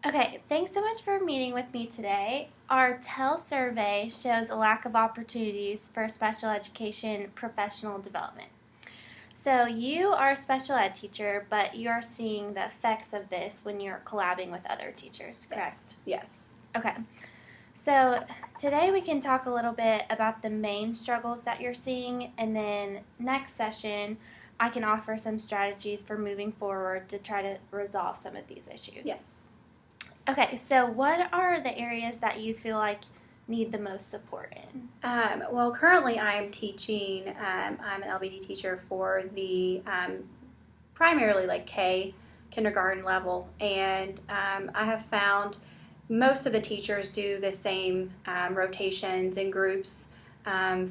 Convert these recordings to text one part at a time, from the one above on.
Okay, thanks so much for meeting with me today. Our TEL survey shows a lack of opportunities for special education professional development. So you are a special ed teacher, but you're seeing the effects of this when you're collabing with other teachers, correct? Yes. Okay. So today we can talk a little bit about the main struggles that you're seeing, and then next session I can offer some strategies for moving forward to try to resolve some of these issues. Yes. Okay, so what are the areas that you feel like need the most support in? Well, currently I am teaching. I'm an LBD teacher for the primarily like kindergarten level, and I have found most of the teachers do the same rotations and groups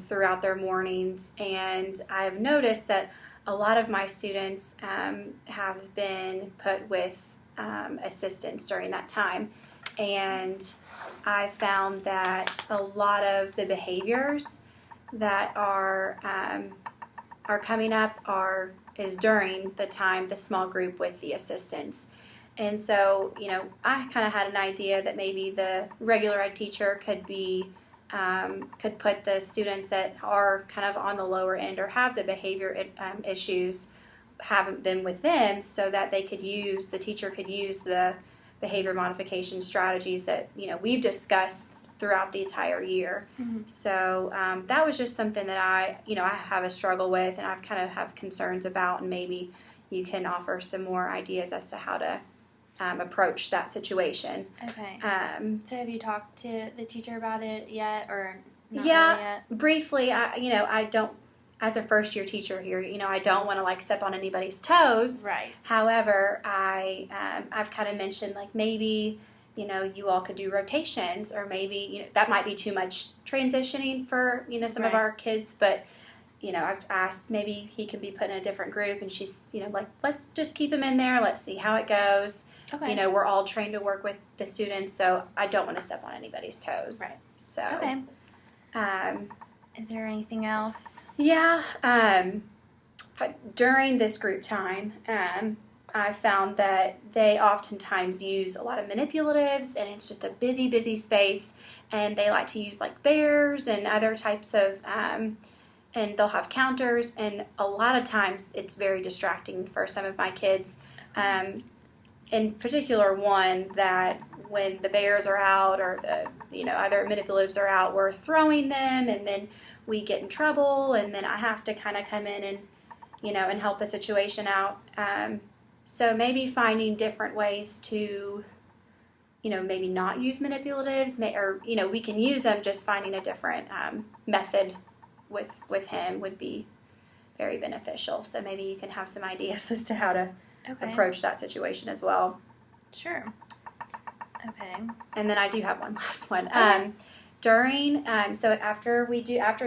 throughout their mornings, and I have noticed that a lot of my students have been put with assistants during that time, and I found that a lot of the behaviors that are coming up is during the time the small group with the assistants. And so, I kind of had an idea that maybe the regular ed teacher could put the students that are kind of on the lower end or have the behavior issues, have them with them so that the teacher could use the behavior modification strategies that we've discussed throughout the entire year. Mm-hmm. So that was just something that I have a struggle with, and I've kind of have concerns about, and maybe you can offer some more ideas as to how to approach that situation. Okay. So have you talked to the teacher about it yet, or not yeah, really yet? Briefly. I don't. As a first-year teacher here, I don't want to step on anybody's toes. Right. However, I've kind of mentioned maybe you all could do rotations, or maybe that might be too much transitioning for some of our kids. But I've asked maybe he can be put in a different group, and she's let's just keep him in there. Let's see how it goes. Okay. We're all trained to work with the students, so I don't want to step on anybody's toes. Right. So. Okay. Is there anything else? Yeah. During this group time, I found that they oftentimes use a lot of manipulatives, and it's just a busy, busy space. And they like to use bears and other types of, and they'll have counters. And a lot of times it's very distracting for some of my kids. In particular, one that when the bears are out or the other manipulatives are out, we're throwing them, and then we get in trouble, and then I have to kind of come in and and help the situation out. So maybe finding different ways to maybe not use manipulatives, or we can use them. Just finding a different method with him would be very beneficial. So maybe you can have some ideas as to how to approach that situation as well. Sure. Okay. And then I do have one last one. Okay. So after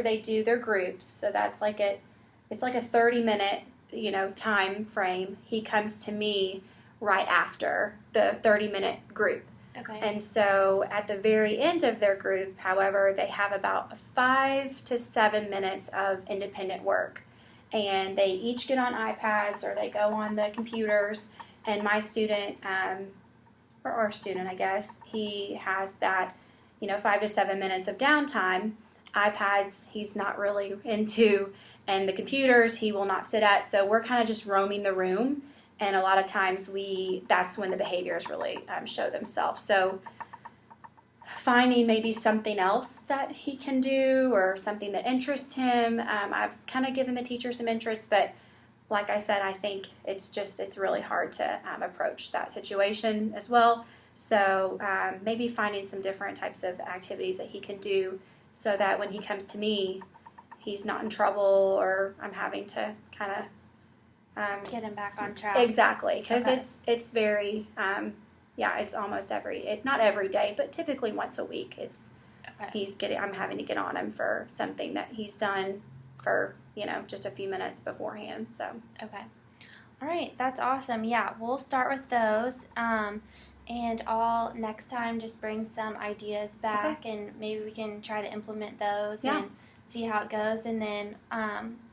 they do their groups, so that's it's like a 30-minute time frame. He comes to me right after the 30-minute group. Okay. And so at the very end of their group, however, they have about 5 to 7 minutes of independent work. And they each get on iPads, or they go on the computers. And my student, or our student, I guess, he has that, 5 to 7 minutes of downtime. iPads, he's not really into, and the computers, he will not sit at. So we're kind of just roaming the room. And a lot of times that's when the behaviors really show themselves. So finding maybe something else that he can do, or something that interests him. I've kind of given the teacher some interest, but like I said, I think it's really hard to approach that situation as well. So maybe finding some different types of activities that he can do, so that when he comes to me, he's not in trouble, or I'm having to kind of get him back on track. Exactly, because Okay. it's very it's almost not every day, but typically once a week. I'm having to get on him for something that he's done for just a few minutes beforehand. So Okay. All right, that's awesome. Yeah, we'll start with those. And I'll next time just bring some ideas back, and maybe we can try to implement those and see how it goes. And then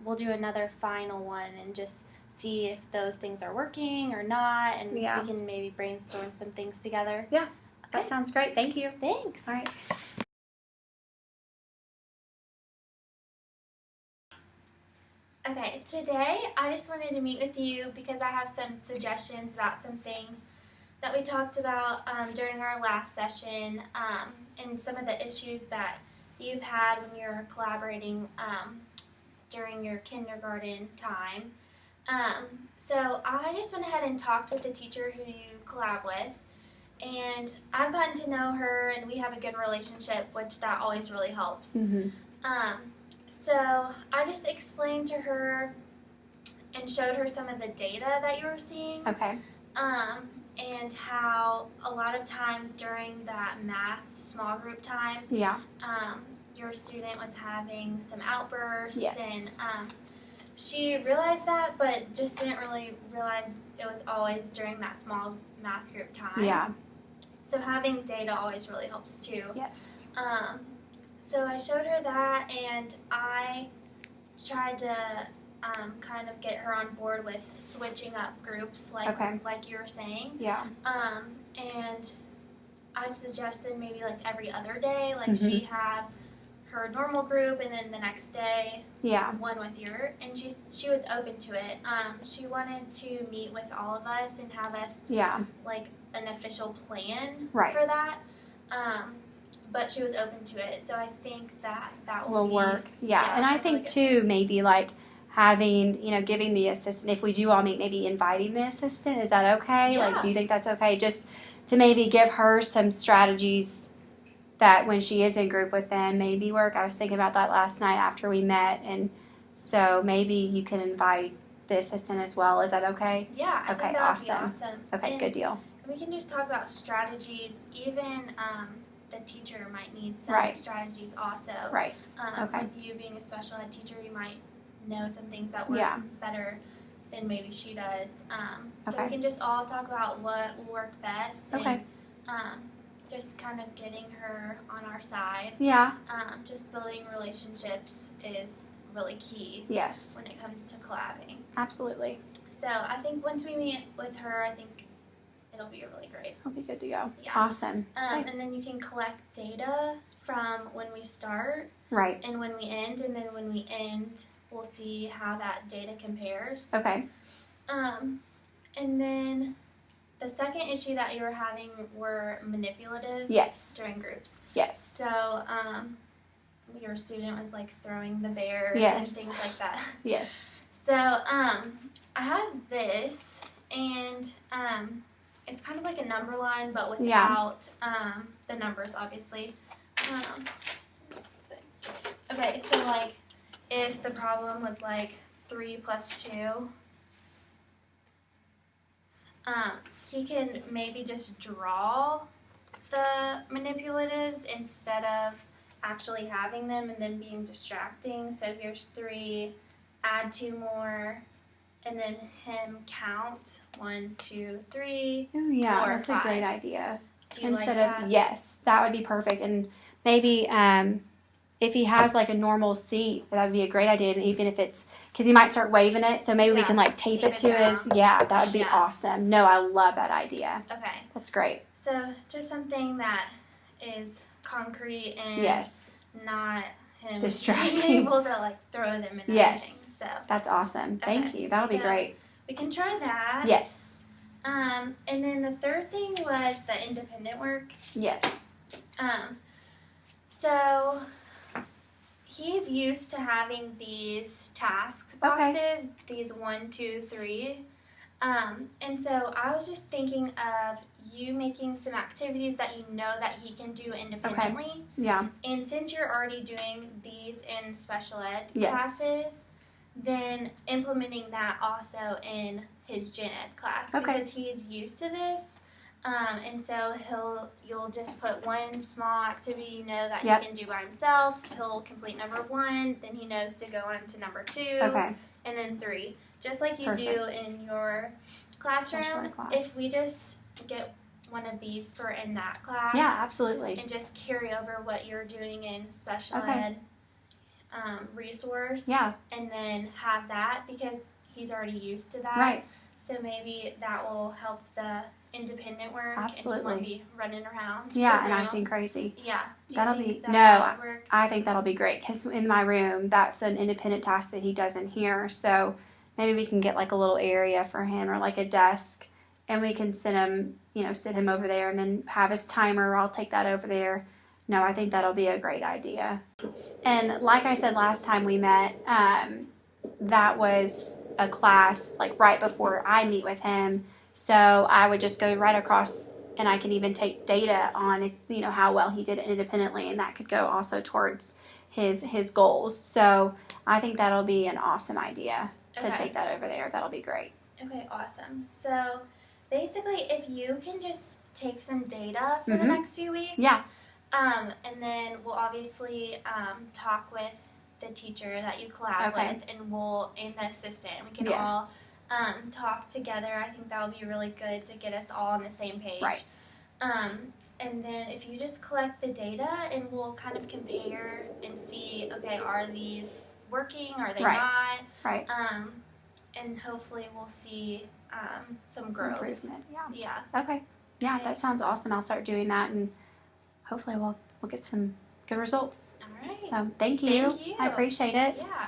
we'll do another final one and just see if those things are working or not, and Yeah. we can maybe brainstorm some things together. Yeah, that Okay. sounds great. Thank you. Thanks. All right. Okay, today I just wanted to meet with you because I have some suggestions about some things that we talked about during our last session, and some of the issues that you've had when you're collaborating during your kindergarten time. So I just went ahead and talked with the teacher who you collab with, and I've gotten to know her, and we have a good relationship, which that always really helps. Mm-hmm. So I just explained to her and showed her some of the data that you were seeing, Okay. and how a lot of times during that math small group time, Yeah. your student was having some outbursts, Yes. and she realized that, but just didn't really realize it was always during that small math group time. Yeah. So having data always really helps too. Yes. So I showed her that, and I tried to kind of get her on board with switching up groups, like you were saying. Yeah. And I suggested maybe like every other day, like Mhm. she have her normal group, and then the next day Yeah. one with your, and she was open to it. She wanted to meet with all of us and have us Yeah. like an official plan Right. for that. But she was open to it, so I think that Will be, work. Yeah. And I a think really too, maybe like having, giving the assistant, if we do all meet, maybe inviting the assistant, is that okay? Yeah. Like, do you think that's okay? Just to maybe give her some strategies that when she is in group with them, maybe work. I was thinking about that last night after we met, and so maybe you can invite the assistant as well. Is that okay? Yeah, I Okay, think that would awesome. be awesome. Okay, And good deal. we can just talk about strategies. Even the teacher might need some Right. strategies also. Right. Okay. With you being a special ed teacher, you might know some things that work Yeah. better than maybe she does. So Okay. we can just all talk about what will work best. Okay. And just kind of getting her on our side. Yeah. Just building relationships is really key Yes. when it comes to collabing. Absolutely. So I think once we meet with her, I think it'll be really great. I'll be good to go. Yeah. Awesome. Okay. And then you can collect data from when we start Right. and when we end, and then when we end, we'll see how that data compares. Okay. And then the second issue that you were having were manipulatives Yes. during groups. Yes. So your student was like throwing the bears Yes. and things like that. Yes. So I have this, and it's kind of like a number line, but without the numbers, obviously. Okay, so like if the problem was like 3 plus 2, he can maybe just draw the manipulatives instead of actually having them and then being distracting. So here's 3, add 2 more, and then him count 1, 2, 3. Oh yeah, 4 or that's 5. a great idea. Do you Instead like of that? yes, that would be perfect. And maybe if he has like a normal seat, that would be a great idea. And even if it's because he might start waving it, so maybe we Yeah, can like tape it to down. his. Yeah, that would be Yeah. awesome. No, I love that idea. Okay, That's great. so just something that is concrete and Yes, not him Distracting. being able to like throw them and Yes. everything. So that's awesome. Thank Okay, you. That'll be so- great. we can try that. Yes. And then the third thing was the independent work. Yes. So he's used to having these task Okay. boxes, these 1, 2, 3. And so I was just thinking of you making some activities that you know that he can do independently. Yeah. And since you're already doing these in special ed Yes. classes, then implementing that also in his gen ed class Okay. because he's used to this. And so you'll just put one small activity you know that Yep. he can do by himself. He'll complete number 1, then he knows to go on to number 2, Okay. and then 3. Just like you do Perfect. in your Special classroom. ed class. If we just get one of these for in that class Yeah, absolutely. and just carry over what you're doing in special Okay. ed resource, Yeah. and then have that because he's already used to that. Right. So maybe that will help the independent work. Absolutely. And he won't be running around. Yeah, and acting crazy. Yeah. Do you That'll think be that would work? I think that'll be great because in my room, that's an independent task that he does in here. So maybe we can get like a little area for him or like a desk, and we can sit him over there, and then have his timer. I'll take that over there. No, I think that'll be a great idea. And like I said last time we met, that was a class like right before I meet with him. So I would just go right across, and I can even take data on how well he did it independently, and that could go also towards his goals. So I think that'll be an awesome idea to take that over there. That'll be great. Okay, awesome. So basically, if you can just take some data for the next few weeks. Yeah. And then we'll obviously talk with the teacher that you collab with, and the assistant. We can all talk together. I think that would be really good to get us all on the same page. Right. And then if you just collect the data, and we'll kind of compare and see, okay, are these working? Are they not? Right. And hopefully we'll see some growth. Improvement. Yeah. Okay. Yeah, that sounds awesome. I'll start doing that, and hopefully we'll get some good results. All right. So thank you. Thank you. I appreciate it. Yeah.